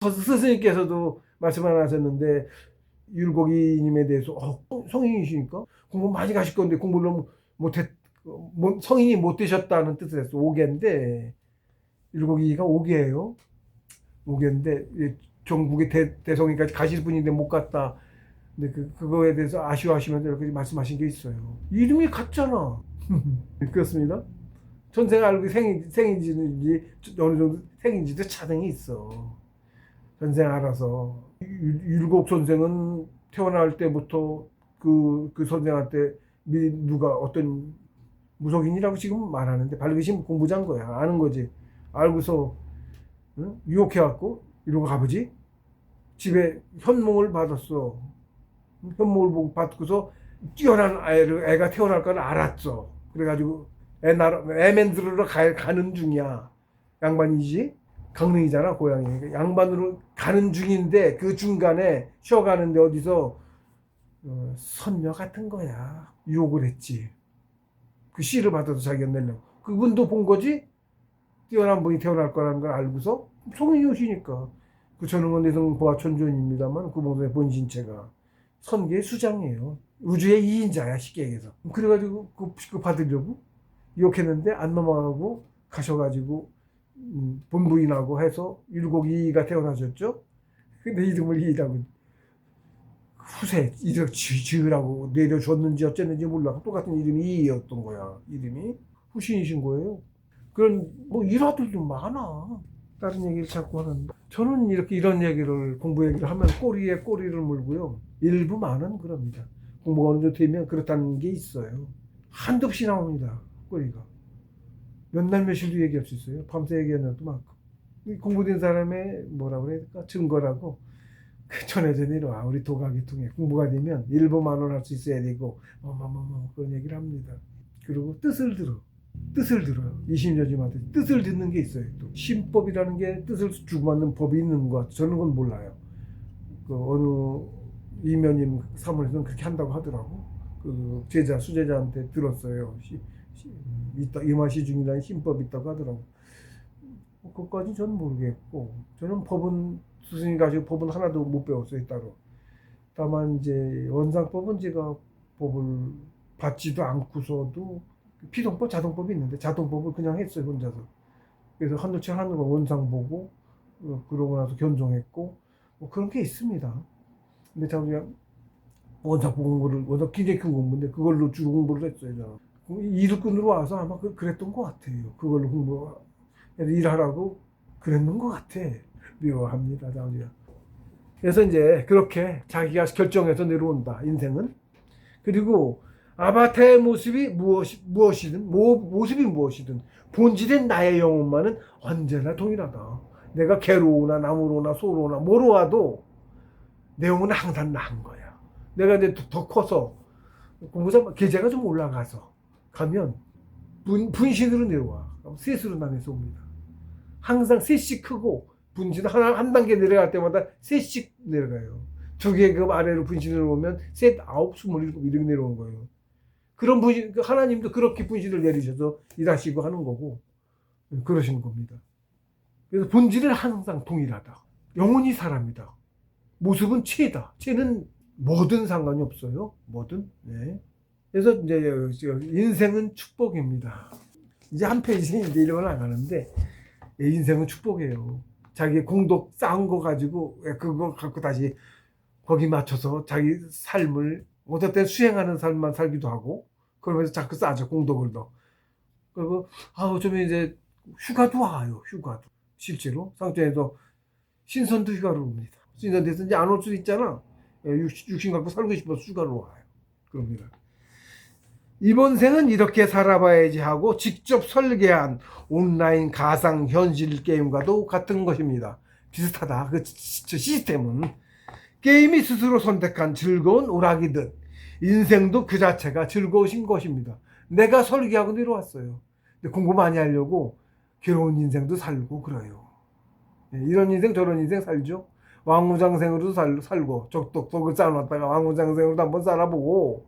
스승님께서도 말씀을 하셨는데 율곡이님에 대해서 성인이시니까 공부 많이 가실 건데 공부를 너무 못했 성인이 못 되셨다는 뜻을 했어. 오계인데 율곡이가 오계예요. 오계인데 전국의 대성이까지 가실 분인데 못 갔다. 근데 그거에 대해서 아쉬워하시면서 이렇게 말씀하신 게 있어요. 이름이 같잖아. 그렇습니다. 전생 알고 생인지는지 어느 정도 생인지도 차등이 있어. 전생 알아서 율곡 선생은 태어날 때부터 그 선생한테 미리 누가 어떤 무속인이라고 지금 말하는데 발그심 공부자인 거야. 아는 거지. 알고서 응? 유혹해갖고 이러고 가보지. 집에 현몽을 받았어. 현몽을 보고 받고서 뛰어난 애가 태어날 걸 알았어. 그래가지고 애 만들러 가는 중이야. 양반이지. 강릉이잖아 고향이. 양반으로 가는 중인데 그 중간에 쉬어가는데 어디서 선녀 같은 거야. 유혹을 했지. 그 씨를 받아서 자기가 내려고. 그분도 본 거지. 뛰어난 분이 태어날 거라는 걸 알고서 성인이 오시니까. 그 저는 내성 보아천존입니다만 그 봉선의 본신체가 선계의 수장이에요. 우주의 2인자야 쉽게 얘기해서. 그래가지고 그 받으려고 유혹했는데 안 넘어가고 가셔가지고 본부인하고 해서 율곡이가 태어나셨죠. 근데 이름을 이라고 후세 이름 지으라고 내려줬는지 어쨌는지 몰라. 똑같은 이름이 이였던 거야. 이름이 후신이신 거예요. 그런 뭐 일화들도 많아. 다른 얘기를 자꾸 하는데 저는 이렇게 이런 얘기를 공부 얘기를 하면 꼬리에 꼬리를 물고요. 일부 많은 그럽니다. 공부가 어느 정도 되면 그렇다는 게 있어요. 한두 없이 나옵니다. 꼬리가. 몇 날 며칠도 얘기할 수 있어요. 밤새 얘기하는 것도 많고. 공부된 사람의 뭐라 그래야 될까? 증거라고 전해져 내려와. 우리 도가기 통해 공부가 되면 일부 만원할 수 있어야 되고 그런 얘기를 합니다. 그리고 뜻을 들어요. 20여지한테 뜻을 듣는 게 있어요. 또 신법이라는 게 뜻을 주고받는 법이 있는 것 같아요. 저는 그건 몰라요. 그 어느 이면님 사문에서는 그렇게 한다고 하더라고. 그 수제자한테 들었어요. 이마시 중이라는 신법이 있다고 하더라고. 그것까지 저는 모르겠고, 저는 스승이 가지고 법은 하나도 못 배웠어요, 따로. 다만 이제 원상법은 제가 법을 받지도 않고서도 피동법, 자동법이 있는데 자동법을 그냥 했어요, 혼자서. 그래서 한도체 하는 거 원상 보고 그러고 나서 견종했고 뭐 그런 게 있습니다. 근데 저 그냥 원상 공부를 굉장히 큰 공부인데 그걸로 주로 공부를 했어요, 저는. 일꾼으로 와서 아마 그랬던 것 같아요. 그걸로 공부 일하라고 그랬는 것 같아. 묘합니다, 자기가. 그래서 이제 그렇게 자기가 결정해서 내려온다, 인생은. 그리고 아바타의 모습이 모습이 무엇이든 본질인 나의 영혼만은 언제나 동일하다. 내가 개로우나 나무로나 소로나 뭐로 와도 내 영혼은 항상 나은 거야. 내가 이제 더 커서 공부자 계제가 좀 올라가서 가면 분신으로 내려와. 셋으로 나눠서 옵니다. 항상 셋씩 크고 분신 한 단계 내려갈 때마다 셋씩 내려가요. 두 계급 아래로 분신을 오면 셋, 아홉, 27 이렇게 내려오는 거예요. 그런 분신, 하나님도 그렇게 분신을 내리셔서 일하시고 하는 거고 그러시는 겁니다. 그래서 본질은 항상 동일하다. 영혼이 사람이다. 모습은 체다. 체는 뭐든 상관이 없어요. 뭐든. 네. 그래서 이제 인생은 축복입니다. 이제 한 페이지 이제 이런 건 안 하는데 인생은 축복이에요. 자기 공덕 쌓은 거 가지고 그거 갖고 다시 거기 맞춰서 자기 삶을 어떨 때 수행하는 삶만 살기도 하고 그러면서 자꾸 쌓죠. 공덕을 더. 그리고 좀 이제 휴가도 와요. 휴가도. 실제로 상태에서 신선도 휴가로 옵니다. 신선돼서 이제 안 올 수도 있잖아. 육신 갖고 살고 싶어서 휴가로 와요. 그럽니다. 이번 생은 이렇게 살아봐야지 하고 직접 설계한 온라인 가상 현실 게임과도 같은 것입니다. 비슷하다. 그 시스템은 게임이 스스로 선택한 즐거운 오락이듯 인생도 그 자체가 즐거우신 것입니다. 내가 설계하고 내려왔어요. 근데 공부 많이 하려고 괴로운 인생도 살고 그래요. 이런 인생 저런 인생 살죠. 왕우장생으로도 살고 적덕덕을 쌓아놨다가 왕우장생으로도 한번 살아보고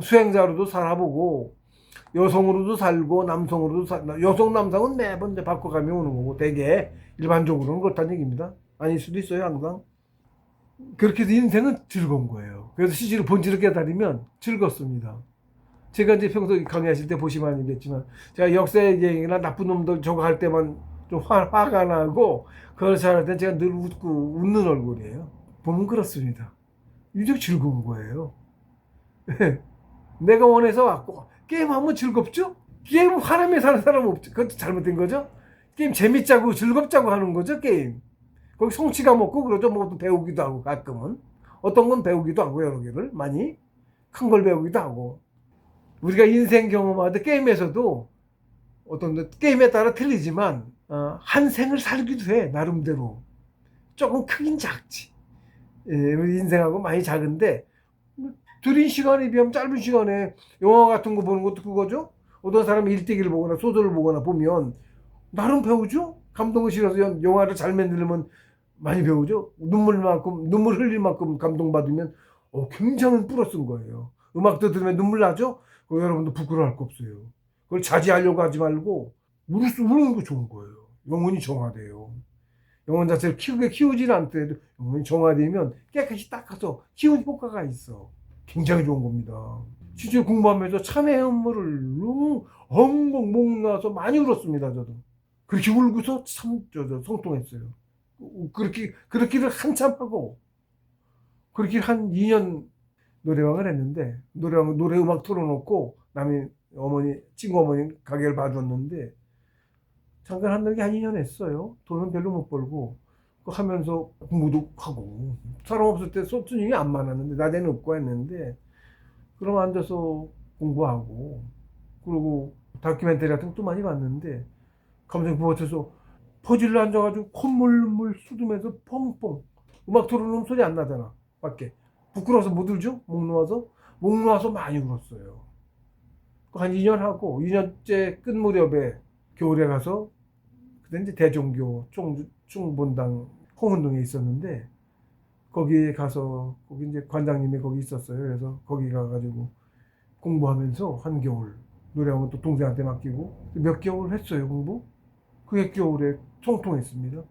수행자로도 살아보고 여성으로도 살고 남성으로도 여성 남성은 매번 이제 바꿔가며 오는 거고 대개 일반적으로는 그렇다는 얘기입니다. 아닐 수도 있어요, 항상. 그렇게 해서 인생은 즐거운 거예요. 그래서 실제로 본질을 깨달으면 즐겁습니다. 제가 이제 평소 강의하실 때 보시면 알겠지만, 제가 역사얘기나 나쁜 놈들 저거 할 때만 좀 화가 나고, 그걸 잘할 때 제가 늘 웃는 얼굴이에요. 보면 그렇습니다. 유독 즐거운 거예요. 내가 원해서 왔고, 게임하면 즐겁죠? 게임 화나며 사는 사람 없죠. 그것도 잘못된 거죠? 게임 재밌자고 즐겁자고 하는 거죠, 게임. 거기 성취감 없고 그러죠. 뭐 배우기도 하고 가끔은. 어떤 건 배우기도 하고 여러 개를 많이. 큰 걸 배우기도 하고. 우리가 인생 경험하듯 게임에서도 어떤 게임에 따라 틀리지만 한 생을 살기도 해, 나름대로. 조금 크긴 작지. 예, 우리 인생하고 많이 작은데 들인 시간에 비하면 짧은 시간에 영화 같은 거 보는 것도 그거죠. 어떤 사람이 일대기를 보거나 소설을 보거나 보면 나름 배우죠. 감동을 실어서 영화를 잘 만들면 많이 배우죠. 눈물 흘릴 만큼 감동받으면 굉장히 플러스인 거예요. 음악도 들으면 눈물 나죠. 여러분도 부끄러워할 거 없어요. 그걸 자제하려고 하지 말고 우는 거 좋은 거예요. 영혼이 정화돼요. 영혼 자체를 키우지는 않더라도 영혼이 정화되면 깨끗이 닦아서 키우는 효과가 있어. 굉장히 좋은 겁니다. 실제 공부하면서 참회 음물을 너무 엉엉 목 나서 많이 울었습니다. 저도 그렇게 울고서 참 성통했어요. 그렇게를 한참 하고 그렇게 한 2년 노래방을 했는데 노래 음악 틀어놓고 남이 친구 어머니 가게를 봐줬는데 잠깐 한다는 게 한 2년 했어요. 돈은 별로 못 벌고 하면서 공부도 하고 사람 없을 때 손님이 안 많았는데 낮에는 없고 했는데 그럼 앉아서 공부하고 그리고 다큐멘터리 같은 것도 많이 봤는데 감정 부어쳐서 퍼즐로 앉아가지고 콧물 쏟으면서 펑펑 음악 틀어놓으면 소리 안 나잖아 밖에 부끄러워서 못 울죠? 목 놓아서 많이 울었어요. 한 2년 하고 2년째 끝 무렵에 겨울에 가서 그때 이제 대종교 충본당 홍은동에 있었는데 거기에 가서 거기 이제 관장님이 거기 있었어요. 그래서 거기 가가지고 공부하면서 한겨울 노래하면 또 동생한테 맡기고 몇 개월 했어요 공부. 그게 겨울에 통통했습니다.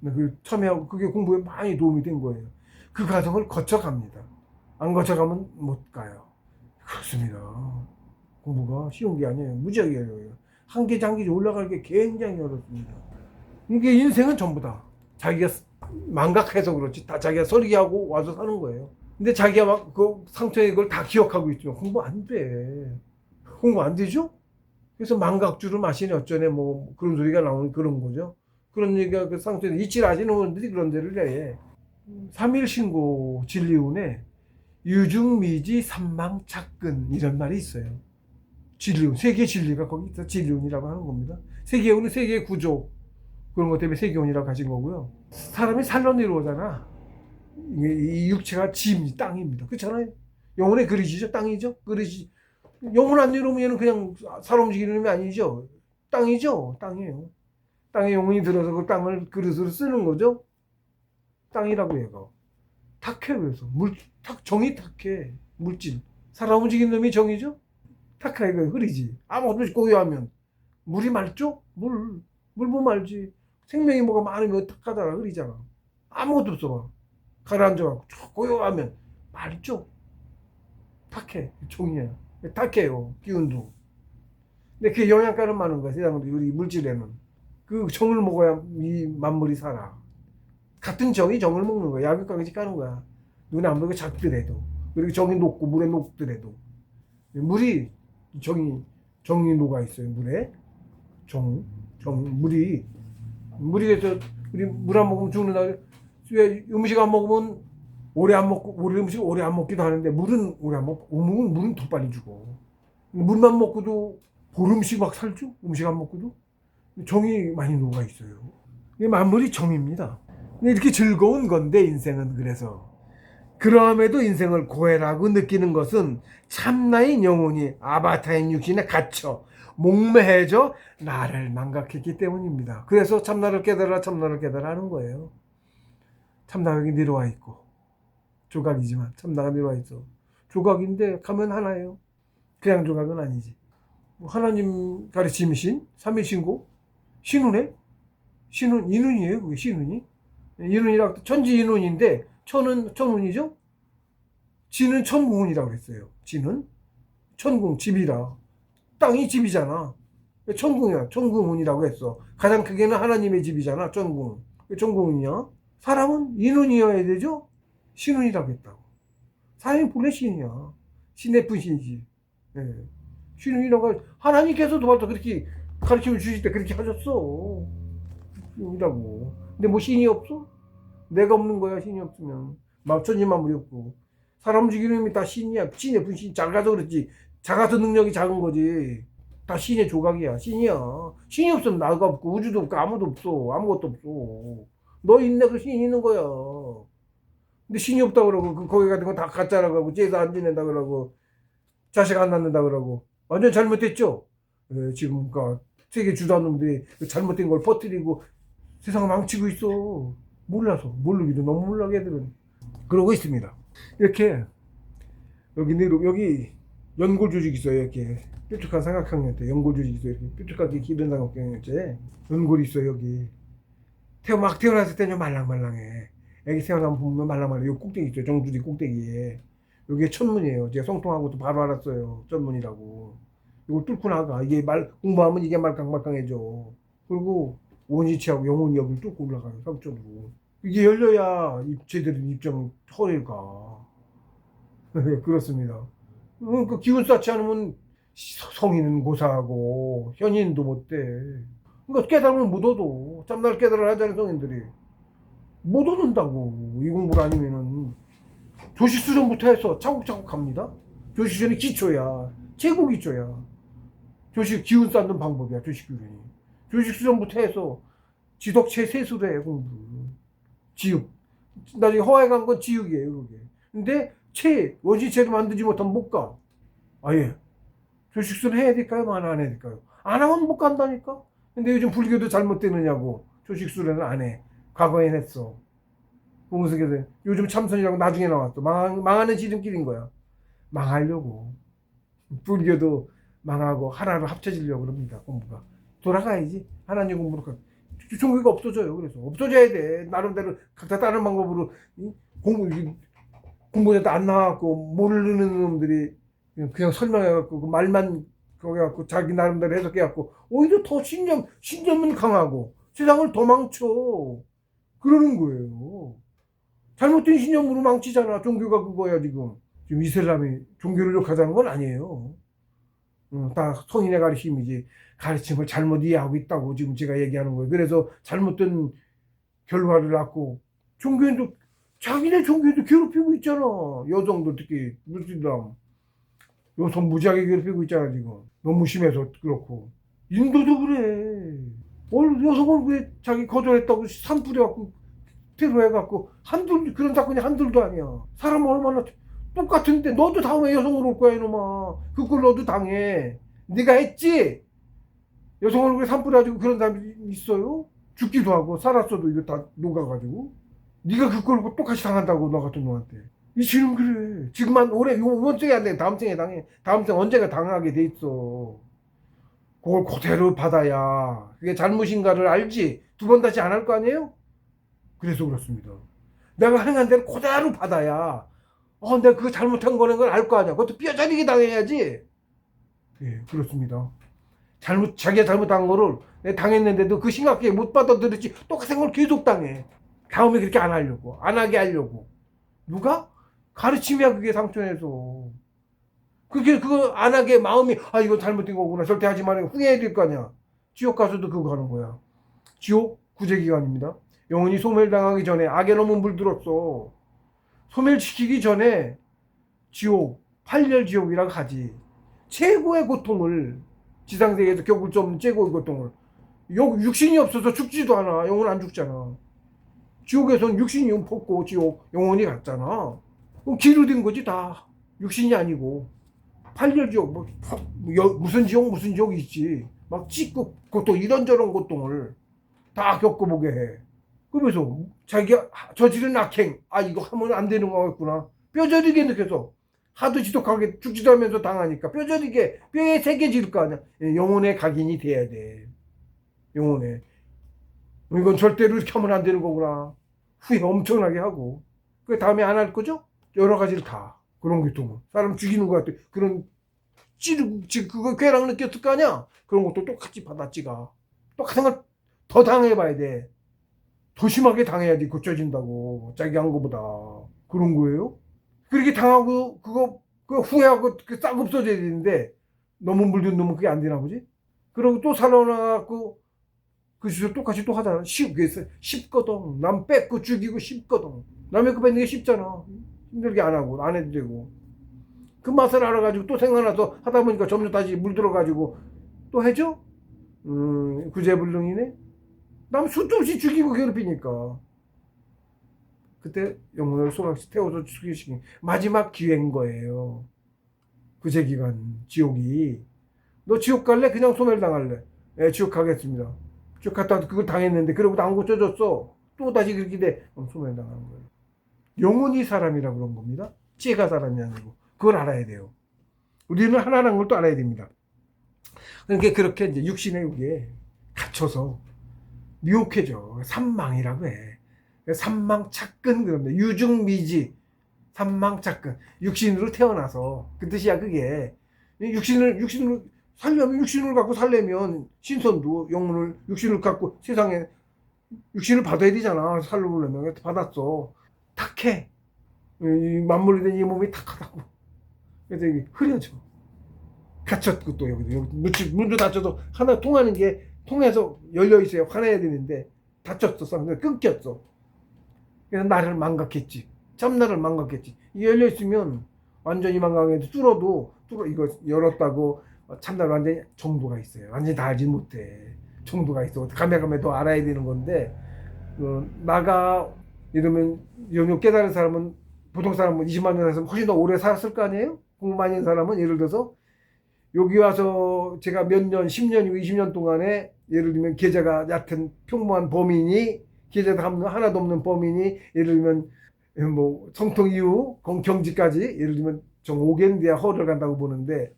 그 참여하고 그게 공부에 많이 도움이 된 거예요. 그 과정을 거쳐갑니다. 안 거쳐가면 못 가요. 그렇습니다. 공부가 쉬운 게 아니에요. 무지하게 어려워요. 한 개 장기 올라갈 게 굉장히 어렵습니다. 이게 인생은 전부 다 자기가 망각해서 그렇지 다 자기가 설계하고 와서 사는 거예요. 근데 자기가 막 그 상처의 걸 다 기억하고 있지만 공부 안 돼. 공부 안 되죠? 그래서 망각주를 마시니 어쩌네 뭐 그런 소리가 나오는 그런 거죠. 그런 얘기가 그 상처에 이치를 아시는 분들이 그런 데를 해. 3일 신고 진리운에 유중미지 삼망착근 이런 말이 있어요. 진리운, 세계 진리가 거기 있어 진리운이라고 하는 겁니다. 세계운은 세계 구조 그런 것 때문에 세계운이라고 하신 거고요. 사람이 살로 내려오잖아. 이 육체가 땅입니다. 그렇잖아요. 영혼의 그릇이죠. 땅이죠. 그릇이 영혼 안 내려오면 얘는 그냥 살 움직이는 놈이 아니죠. 땅이죠. 땅이에요. 땅에 영혼이 들어서 그 땅을 그릇으로 쓰는 거죠. 땅이라고 얘가. 탁해 그래서 정이 탁해 물질. 살아 움직이는 놈이 정이죠. 탁하게 흐리지. 아무것도 없이 고요하면 물이 맑죠? 물 뭐 말지. 생명이 뭐가 많으면 탁하잖아 흐리잖아. 아무것도 없어 봐. 가라앉아갖고 고요하면 맑죠. 탁해 종이야. 탁해요 기운도. 근데 그게 영양가는 많은 거야 세상으로 우리 물질에는. 그 정을 먹어야 이 만물이 살아. 같은 정이 정을 먹는 거야. 약육강식 까는 거야. 눈에 안 보이고 작더라도 그리고 정이 녹고 물에 녹더라도 물이 정이 녹아 있어요. 물에 물이 그래서 우리 물 안 먹으면 죽는다. 왜 음식 안 먹으면 음식 오래 안 먹기도 하는데 물은 오래 안 먹고 물은 더 빨리 죽어. 물만 먹고도 보름씩 막 살죠. 음식 안 먹고도 정이 많이 녹아 있어요. 이게 만물이 정입니다. 이렇게 즐거운 건데 인생은 그래서 그럼에도 인생을 고해라고 느끼는 것은 참나인 영혼이 아바타인 육신에 갇혀 목매해져 나를 망각했기 때문입니다. 그래서 참나를 깨달아 하는 거예요. 참나가 여기 내려와 있고 조각이지만 참나가 내려와 있어. 조각인데 가면 하나예요. 그냥 조각은 아니지. 하나님 가르침이신 삼일신고 신운에 신운 이눈이에요. 그게 신운이 인운이라고 천지 인운인데 천은 천운이죠. 지는 천궁운이라고 그랬어요. 지는 천궁 집이라 땅이 집이잖아. 천궁이야. 천궁운이라고 했어. 가장 크게는 하나님의 집이잖아. 천궁. 왜 천궁운이야? 사람은 인운이어야 되죠. 신운이라고 했다고. 사람이 본래 신이야. 신의 분신이지. 예. 신운이라고 하나님께서도 맞다 그렇게 가르침을 주실 때 그렇게 하셨어. 신이라고. 근데 뭐 신이 없어? 내가 없는 거야. 신이 없으면 천지만물이 없고 사람 죽이는 놈이 다 신이야. 신의 분신 작아서 그렇지. 작아서 능력이 작은 거지. 다 신의 조각이야. 신이야. 신이 없으면 나가 없고 우주도 없고 아무도 없어. 아무것도 없어. 너 있네 그 신이 있는 거야. 근데 신이 없다 그러고 거기 같은 거 다 가짜라고 하고 제사 안 지낸다 그러고 자식 안 낳는다 그러고 완전 잘못됐죠. 예, 지금 그러니까 세계 주도한 놈들이 잘못된 걸 퍼뜨리고 세상을 망치고 있어. 몰라서 모르기도 너무 몰라 걔들은. 그러고 있습니다. 이렇게 여기 연골 조직이 있어요. 이렇게 뾰족한 삼각형형태 연골 조직이 있어요. 이렇게 뾰족하게 기른 삼각형형태 연골이 있어요. 여기 막 태어났을 때는 말랑말랑해. 애기 태어나면 보면 말랑말랑해. 요 꼭대기 있죠. 정수리 꼭대기에. 요게 천문이에요. 제가 성통하고도 바로 알았어요. 천문이라고. 이걸 뚫고 나가. 이게 공부하면 이게 말캉말캉해져. 그리고 원시치하고 영혼이 여기를 뚫고 올라가요. 삼천으로. 이게 열려야 제대로 입장 허리가. 그렇습니다. 그 기운 쌓지 않으면 성인은 고사하고 현인도 못 돼. 그러니까 깨달으면 못 얻어. 짬날 깨달아 하자는 성인들이 못 얻는다고. 이 공부를 아니면은 조식수련부터 해서 차곡차곡 갑니다. 조식수련이 기초야. 최고 기초야. 조식 기운 쌓는 방법이야. 조식수련이. 조식수련부터 해서 지덕체 세수로 해 공부. 지육. 나중에 허에 간 건 지육이에요. 그게. 근데 원시체로 만들지 못하면 못 가. 아예. 조식수련 해야 될까요? 안 해야 될까요? 안 하면 못 간다니까? 근데 요즘 불교도 잘못되느냐고. 조식수련을 안 해. 과거엔 했어. 공수교대 요즘 참선이라고 나중에 나왔어. 망하는 지름길인 거야. 망하려고. 불교도 망하고 하나로 합쳐지려고 그럽니다. 공부가. 돌아가야지. 하나님 공부로 가. 종교가 없어져요. 그래서 없어져야 돼. 나름대로 각자 다른 방법으로 공부에도 안 나왔고 모르는 놈들이 그냥 설명해갖고 그 말만 거기 갖고 자기 나름대로 해석해갖고 오히려 더 신념은 강하고 세상을 더 망쳐. 그러는 거예요. 잘못된 신념으로 망치잖아. 종교가 그거야 지금. 지금 이슬람이 종교를 욕하자는 건 아니에요. 다 성인의 가르침이지. 가르침을 잘못 이해하고 있다고 지금 제가 얘기하는 거예요. 그래서 잘못된 결과를 낳고 자기네 종교도 괴롭히고 있잖아. 여성들 특히 무슬람 여성 무지하게 괴롭히고 있잖아 지금. 너무 심해서 그렇고. 인도도 그래. 여성을 왜 자기 거절했다고 산 뿌려갖고 테러해갖고 그런 사건이 한둘도 아니야. 사람 얼마나 똑같은데 너도 다음에 여성으로 올 거야 이놈아. 그걸 너도 당해. 네가 했지. 여성 얼굴에 산불 가지고 그런 사람이 있어요? 죽기도 하고 살았어도 이거 다 녹아가지고 네가 그걸 똑같이 당한다고 너 같은 놈한테. 이 지금 그래. 지금만 올해 이번 생에 안 돼. 다음 생에 당해. 다음 생 언제가 당하게 돼 있어. 그걸 그대로 받아야 그게 잘못인가를 알지. 두 번 다시 안 할 거 아니에요? 그래서 그렇습니다. 내가 행한 대로 그대로 받아야 내가 그거 잘못한 거는 걸 알 거 아니야. 그것도 뼈저리게 당해야지. 예, 그렇습니다. 자기가 잘못한 거를 내가 당했는데도 그 심각하게 못 받아들였지 똑같은 걸 계속 당해. 다음에 그렇게 안 하려고. 안 하게 하려고. 누가? 가르침이야 그게 상처에서. 그거 안 하게 마음이 이거 잘못된 거구나. 절대 하지 말고 후회해야 될 거 아니야. 지옥 가서도 그거 하는 거야. 지옥 구제기간입니다. 영혼이 소멸당하기 전에 악의 놈은 물들었어. 소멸시키기 전에 지옥, 팔렬지옥이라고 하지. 최고의 고통을 지상세계에서 겪을 수 없는 최고의 고통을 육신이 없어서 죽지도 않아. 영혼 안 죽잖아. 지옥에서는 육신이 없고 지옥 영혼이 갔잖아. 그럼 기르된 거지 다. 육신이 아니고 팔렬지옥 무슨 지옥이 있지. 막 찢고 고통 이런저런 고통을 다 겪어보게 해. 그러면서 자기가 저지른 악행 이거 하면 안 되는 거겠구나. 뼈저리게 느껴서 하도 지독하게 죽지도 하면서 당하니까 뼈저리게 뼈에 새겨질 거 아니야. 영혼의 각인이 돼야 돼. 영혼에 이건 절대로 이렇게 하면 안 되는 거구나. 후회 엄청나게 하고. 그 다음에 안 할 거죠? 여러 가지를 다. 그런 고통은. 사람 죽이는 것 같아. 그런 찌르고, 그거 괴락 느꼈을 거 아니야? 그런 것도 똑같이 받았지가. 똑같은 걸 더 당해봐야 돼. 더 심하게 당해야지 고쳐진다고. 자기 한 거보다. 그런 거예요? 그렇게 당하고, 그거 후회하고, 싹 없어져야 되는데, 너무 물든 놈은 그게 안 되나 보지? 그러고 또 살아나갖고, 그 짓을 똑같이 또 하잖아. 쉽거든. 남 뺏고 죽이고 쉽거든. 남의 거 뺏는 게 쉽잖아. 힘들게 안 하고, 안 해도 되고. 그 맛을 알아가지고 또 생각나서 하다 보니까 점점 다시 물들어가지고 또 해줘? 구제불능이네? 남 수도 없이 죽이고 괴롭히니까. 그때 영혼을 소각시 태워서 죽이시kin 마지막 기회인 거예요. 구제기간, 지옥이. 너 지옥 갈래? 그냥 소멸당할래? 예, 지옥 가겠습니다. 지옥 갔다 그걸 당했는데, 그러고도 안 고쳐졌어. 또 다시 그렇게 돼. 그럼 소멸당하는 거예요. 영혼이 사람이라 그런 겁니다. 지혜가 사람이 아니고. 그걸 알아야 돼요. 우리는 하나라는 걸 또 알아야 됩니다. 그러니까 그렇게 이제 육신의 육에 갇혀서 미혹해져. 삼망이라고 해. 삼망착근 그럽니다. 유중미지. 삼망착근. 육신으로 태어나서. 그 뜻이야, 그게. 육신을 살려면, 육신을 갖고 살려면, 신선도 영혼을, 육신을 갖고 세상에 육신을 받아야 되잖아. 살려보려면. 받았어. 탁해. 만물이 된 이 몸이 탁하다고. 그래서 이게 흐려져. 갇혔고 또 여기 문도 닫혀도 하나 통하는 게 통해서 열려 있어야 화내야 되는데 닫혔어. 끊겼어. 그래서 나를 망각했지. 참나를 망각했지. 이게 열려 있으면 완전히 망각해도 뚫어 이거 열었다고 참나를 완전히 정도가 있어요. 완전히 다 알지 못해. 정도가 있어. 가면 더 알아야 되는 건데 나가 이러면 요 깨달은 사람은 보통 사람은 20만 년 살았으면 훨씬 더 오래 살았을 거 아니에요? 공부 많이 한 사람은 예를 들어서 여기 와서 제가 몇 년, 10년이고 20년 동안에 예를 들면 계좌가 얕은 평범한 범인이 계좌도 하나도 없는 범인이 예를 들면 뭐 성통 이후 경지까지 예를 들면 정 5개는 돼야 허를 간다고 보는데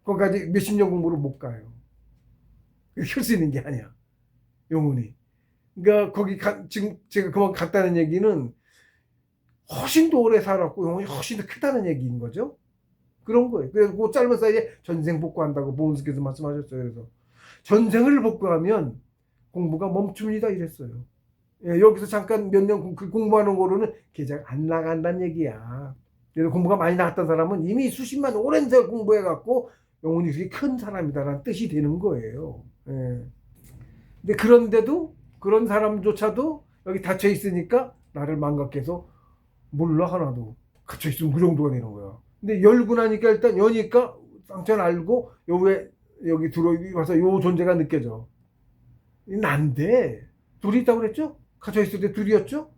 거기까지 몇십 년 공부를 못 가요. 할 수 있는 게 아니야. 영혼이. 그러니까 지금 제가 그만 갔다는 얘기는 훨씬 더 오래 살았고 영혼이 훨씬 더 크다는 얘기인 거죠. 그런 거예요. 그래서 그 짧은 사이에 전생 복구한다고 보험스께서 말씀하셨어요. 그래서 전생을 복구하면 공부가 멈춥니다 이랬어요. 예, 여기서 잠깐 몇 년 공부하는 거로는 계좌가 안 나간다는 얘기야. 그래서 공부가 많이 나갔던 사람은 이미 수십만 오랜 세월 공부해갖고 영혼이 그렇게 큰 사람이다라는 뜻이 되는 거예요. 예. 근데 그런데도 그런 사람조차도 여기 닫혀 있으니까 나를 망각해서 몰라 하나도. 갇혀 있으면 그 정도가 되는 거야. 근데 열고 나니까 일단 여니까 상처는 알고 여기 들어와서 요 존재가 느껴져. 난데 둘이 있다고 그랬죠? 갇혀 있을 때 둘이었죠?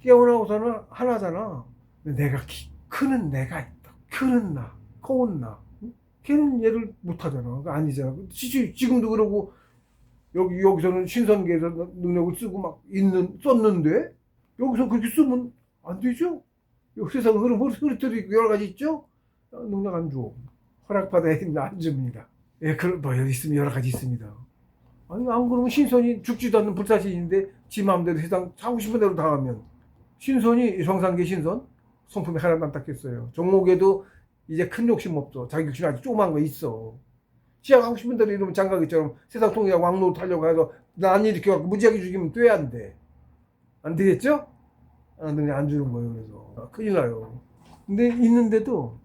깨어나고서는 하나잖아. 내가 크는 내가 있다. 크는 나, 커온 나. 걔는 얘를 못하잖아. 아니잖아. 지금도 그러고 여기서는 신선계에서 능력을 쓰고 막 썼는데 여기서 그렇게 쓰면 안 되죠? 세상 흐름들이 여러 가지 있죠? 능력 안 줘. 허락받아야 됩니다. 안 줍니다. 예, 여기 있으면 여러 가지 있습니다. 아니, 안 그러면 신선이 죽지도 않는 불사신인데 지 마음대로 세상 하고 싶은 대로 다 하면 신선이 정상계 신선 성품이 하나도 안 닦였어요. 종목에도 이제 큰 욕심 없어. 자기 욕심 아주 조그만 거 있어. 시작하고 싶은 대로 이러면 장가기처럼 세상 통일하고 왕노로 타려고 해서 난 이렇게 갖고 무지하게 죽이면 돼 안 돼? 안 되겠죠? 안 주는 거예요. 그래서 큰일 나요. 근데 있는데도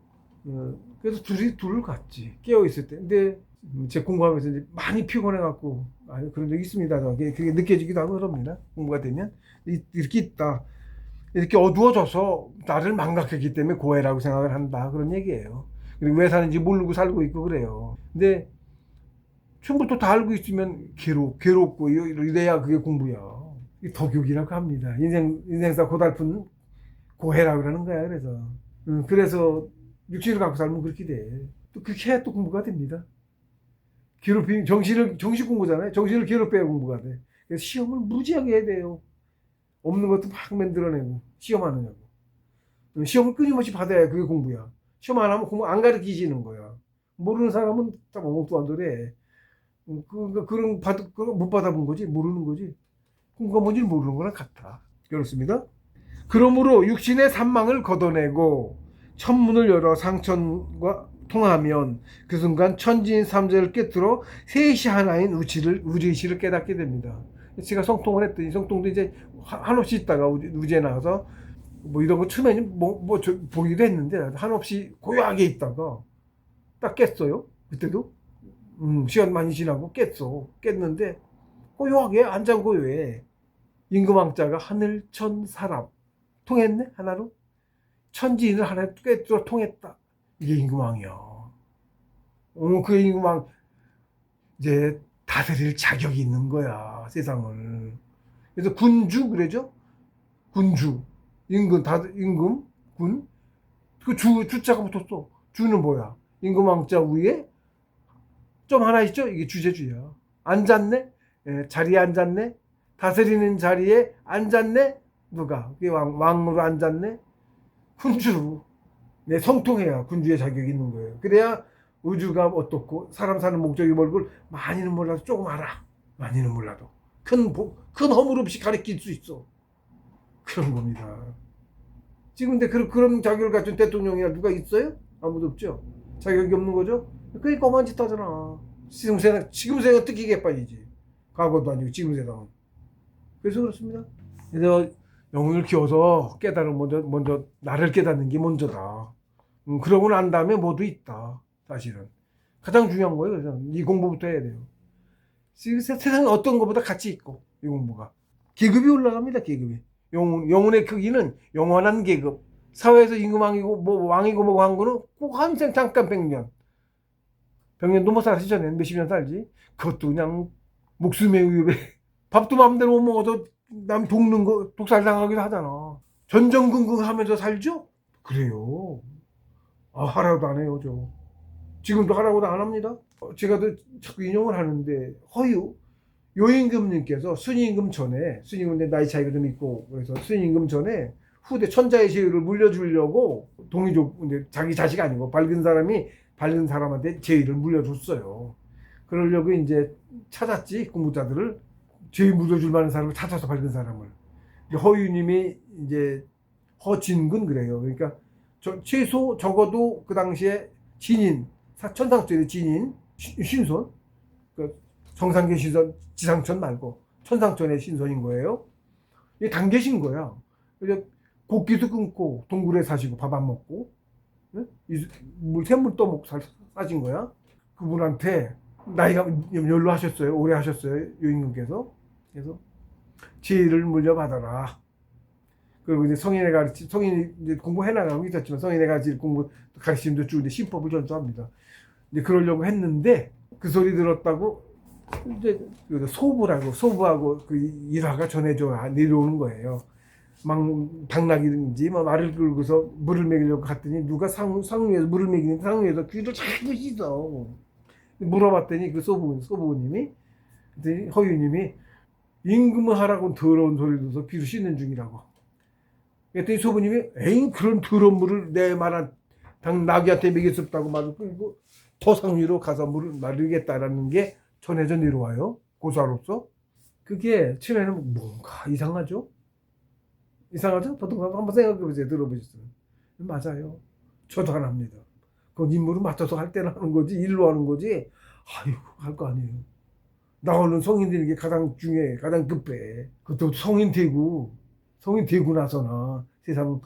그래서 둘을 갔지 깨어 있을 때. 근데 제 공부하면서 이제 많이 피곤해갖고 그런 적이 있습니다. 그게 느껴지기도 하고 그럽니다. 공부가 되면 이렇게 있다. 이렇게 어두워져서 나를 망각했기 때문에 고해라고 생각을 한다. 그런 얘기예요. 그리고 왜 사는지 모르고 살고 있고 그래요. 근데 처음부터 다 알고 있으면 괴롭고 이래야 그게 공부야. 덕욕이라고 합니다. 인생사 고달픈 고해라고 그러는 거야. 그래서 육신을 갖고 살면 그렇게 돼. 또 그렇게 해야 또 공부가 됩니다. 정신 공부잖아요. 정신을 괴롭혀야 공부가 돼. 그래서 시험을 무지하게 해야 돼요. 없는 것도 막 만들어내고 시험하느냐고. 시험을 끊임없이 받아야 그게 공부야. 시험 안 하면 공부 안 가르치지는 거야. 모르는 사람은 참 어묵도 안 도래. 그런 못 받아본 거지 모르는 거지. 공부가 뭔지 모르는 거랑 같아. 그렇습니다. 그러므로 육신의 산망을 걷어내고 천문을 열어 상천과 통하면 그 순간 천지인 삼재를 깨뜨려 셋이 하나인 우주의식을 깨닫게 됩니다. 제가 성통을 했더니 성통도 이제 한없이 있다가 우주에 나가서 뭐 이런 거 처음에 보기도 했는데 한없이 고요하게 있다가 딱 깼어요. 그때도 시간 많이 지나고 깼는데 고요하게 안장고요해. 임금왕자가 하늘 천 사람 통했네 하나로 천지인을 하나에 꿰뚫어 통했다. 이게 임금왕이야. 그 임금왕 이제 다스릴 자격이 있는 거야 세상을. 그래서 군주 그러죠. 군주 임금 임금 군 그 주자가 붙었어. 주는 뭐야? 임금왕자 위에 점 하나 있죠. 이게 주제주야. 앉았네. 자리에 앉았네. 다스리는 자리에 앉았네. 누가? 그게 왕으로 앉았네. 군주. 네, 성통해야 군주의 자격이 있는 거예요. 그래야 우주가 어떻고 사람 사는 목적이 뭘걸 많이는 몰라도 조금 알아. 많이는 몰라도 큰 허물 없이 가르칠 수 있어. 그런 겁니다. 지금 근데 그런 자격을 갖춘 대통령이나 누가 있어요? 아무도 없죠. 자격이 없는 거죠. 그게 뻔한 짓 하잖아. 지금 세상 특히 개판이지. 과거도 아니고 지금 세상은. 그래서 그렇습니다. 그래서 영혼을 키워서 깨달음 먼저 나를 깨닫는 게 먼저다. 그러고 난 다음에 모두 있다. 사실은 가장 중요한 거예요. 그래서 이 공부부터 해야 돼요. 세상에 어떤 것보다 가치 있고 이 공부가 계급이 올라갑니다. 계급이 영혼의 크기는 영원한 계급. 사회에서 임금왕이고 뭐 왕이고 뭐고 한 거는 꼭 한생 잠깐 100년도 못 살지. 전에 몇십 년 살지. 그것도 그냥 목숨의 위협에 밥도 마음대로 못 먹어도 남 돕는 거 독살당하기도 하잖아. 전전긍긍하면서 살죠? 그래요. 하라고도 안 해요. 저 지금도 하라고도 안 합니다. 제가 자꾸 인용을 하는데 허유 요임금님께서 순임금 전에 순임금 나이 차이가 좀 있고 그래서 순임금 전에 후대 천자의 제위를 물려주려고 동의조 자기 자식 아니고 밝은 사람한테 제위를 물려줬어요. 그러려고 이제 찾았지. 공부자들을 제위 물려줄 만한 사람을 찾아서 밝은 사람을. 허유님이 이제 허진근 그래요. 그러니까 최소 적어도 그 당시에 진인 천상천의 진인 신손 그 정상계 신손 지상천 말고 천상천의 신손인 거예요. 이게 당계신 거야. 그래서 곡기도 끊고 동굴에 사시고 밥 안 먹고 샘물 떠먹고 사신 거야. 그분한테 나이가 연로하셨어요. 오래 하셨어요. 요임금께서. 그래서 지혜를 물려받아라. 그리고 이제 성인이 이제 공부해 나가고 있었지만 성인의 가르칠 공부 가르침도 쭉 이제 신법을 전수합니다. 이제 그러려고 했는데 그 소리 들었다고 이제 소부하고 그 일화가 전해져 내려오는 거예요. 막 당나귀인지 뭐 말을 끌고서 물을 먹이려고 갔더니 누가 상위에서 물을 먹이는데 상위에서 귀를 자꾸 씻어. 물어봤더니 그 소부님이 허유님이 임금을 하라고 더러운 소리 들어서 귀를 씻는 중이라고. 그랬더니 소부님이 에잉 그런 더러운 물을 내 말한 당나귀한테 먹일 수 없다고 말을 끌고 더 상위로 가서 물을 마르겠다라는 게 전해져 내려와요. 고사로서. 그게 처음에는 뭔가 이상하죠? 이상하죠? 보통 한번 생각해보세요. 들어보셨어요? 맞아요. 저도 안 합니다. 그건 임무를 맡아서 할 때는 하는 거지 일로 하는 거지 아이고 할 거 아니에요. 나오는 성인 되는 게 가장 중요해. 가장 급해. 그것도 성인 되고 나서나 세상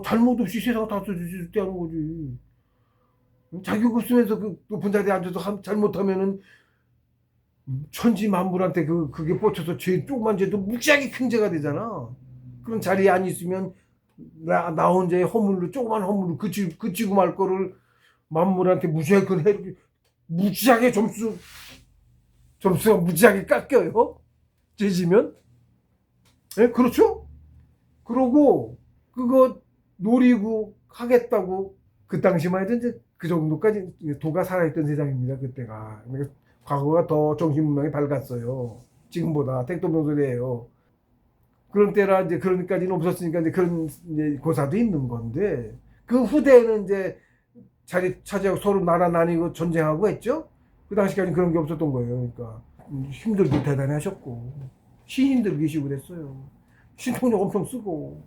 잘못 없이 세상 다 써주실 때 하는 거지. 자격 없으면서 그 높은 자리에 앉아서 잘못하면은 천지만물한테 그게 뻗쳐서 조그만 죄도 무지하게 큰 죄가 되잖아. 그런 자리에 안 있으면 나 혼자의 허물로 조그만 허물로 그치고 말 거를 만물한테 무지하게 점수가 무지하게 깎여요. 죄지면. 네, 그렇죠? 그러고 그거 노리고 하겠다고 그 당시만 해도 이제 그 정도까지 도가 살아있던 세상입니다. 그때가. 그러니까 과거가 더 정신문명이 밝았어요. 지금보다 택도병설이에요. 그런 때라 이제 그런까지는 없었으니까 이제 그런 이제 고사도 있는 건데 그 후대에는 이제 자리 차지하고 서로 나라 나뉘고 전쟁하고 했죠. 그 당시까지는 그런 게 없었던 거예요. 그러니까 힘들고 대단히 하셨고 시인들 계시고 그랬어요. 신통력 엄청 쓰고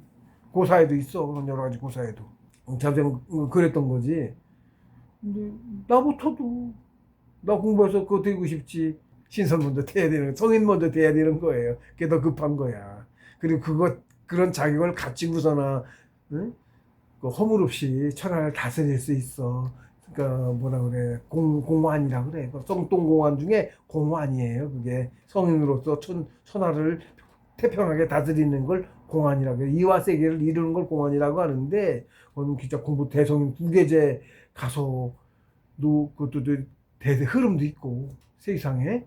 고사에도 있어. 그런 여러 가지 고사에도. 자전 그랬던 거지. 근데 나부터도 나 공부해서 그거 되고 싶지. 신선 먼저 돼야 되는, 성인 먼저 돼야 되는 거예요. 그게 더 급한 거야. 그리고 그런 자격을 갖추고서나, 응? 그 허물없이 천하를 다스릴 수 있어. 그러니까 뭐라 그래, 공환이라 그래. 그 성동공환 중에 공환이에요. 그게 성인으로서 천하를 태평하게 다스리는 걸 공환이라고 해요. 이와 세계를 이루는 걸 공환이라고 하는데, 그건 진짜 공부 대성인 부계제 가서 그것도 흐름도 있고 세상에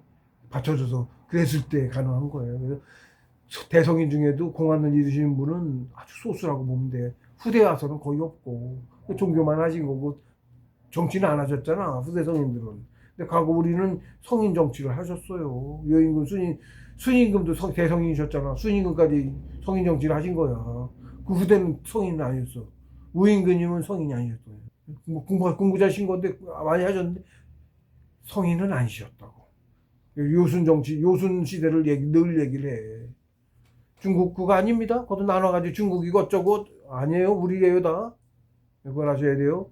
받쳐줘서 그랬을 때 가능한 거예요. 그래서 대성인 중에도 공안을 이루시는 분은 아주 소수라고 보면 돼. 후대 와서는 거의 없고 종교만 하신 거고 정치는 안 하셨잖아, 후대 성인들은. 근데 과거 우리는 성인 정치를 하셨어요. 여인군 순임금도 대성인이셨잖아. 순임금까지 성인 정치를 하신 거야. 그 후대는 성인은 아니었어. 우임금님은 성인이 아니었어요. 뭐 공부 잘하신 건데 많이 하셨는데 성인은 아니셨다고. 요순 정치, 요순 시대를 늘 얘기를 해. 중국 그거 아닙니다. 그것도 나눠가지고 중국 이것저것 아니에요. 우리예요 다. 그걸 하셔야 돼요.